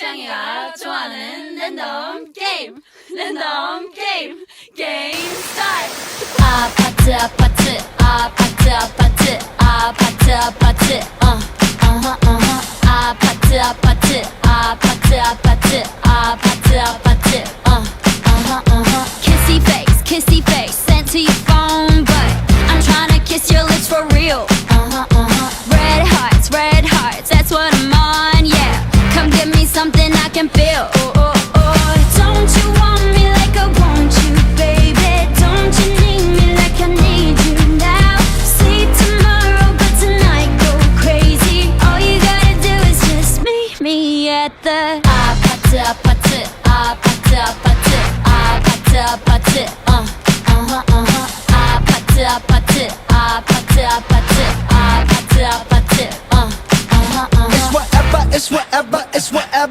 창이가 좋아하는 랜덤 게임 게임 스타일 아파트 아파트 아파트 아파트 아파트 아파트 아파트 아파트 아파트 아파트 아파트 아파트 kissy face sent to your phone but I'm tryna kiss your lips for real red hearts that's what I'm on yeah come give me something I can feel don't you want me like I want you baby don't you need me like I need you now see tomorrow but tonight go crazy all you gotta do is just meet me at the 아파트 아파트 아파트 아파트 아파트 아파트 아파트 아파트 아파트 아파트 아파트 아파트 It's whatever, it's whatever, it's whatever.